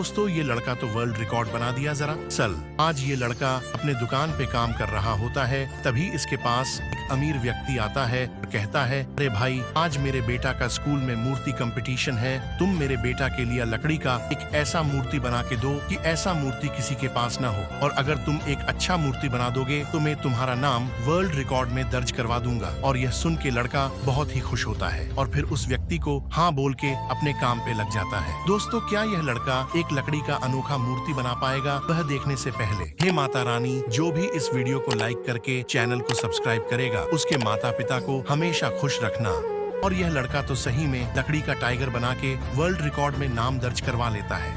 दोस्तों ये लड़का तो वर्ल्ड रिकॉर्ड बना दिया जरा। चल, आज ये लड़का अपने दुकान पे काम कर रहा होता है, तभी इसके पास एक अमीर व्यक्ति आता है और कहता है, अरे भाई, आज मेरे बेटा का स्कूल में मूर्ति कंपटीशन है, तुम मेरे बेटा के लिए लकड़ी का एक ऐसा मूर्ति बना के दो कि ऐसा मूर्ति किसी के पास ना हो, और अगर तुम एक अच्छा मूर्ति बना दोगे तो मैं तुम्हारा नाम वर्ल्ड रिकॉर्ड में दर्ज करवा दूंगा। और यह सुन के लड़का बहुत ही खुश होता है और फिर उस व्यक्ति को हाँ बोल के अपने काम पे लग जाता है। दोस्तों, क्या यह लड़का एक लकड़ी का अनोखा मूर्ति बना पाएगा? वह देखने से पहले हे माता रानी, जो भी इस वीडियो को लाइक करके चैनल को सब्सक्राइब करेगा उसके माता पिता को हमेशा खुश रखना। और यह लड़का तो सही में लकड़ी का टाइगर बना के वर्ल्ड रिकॉर्ड में नाम दर्ज करवा लेता है।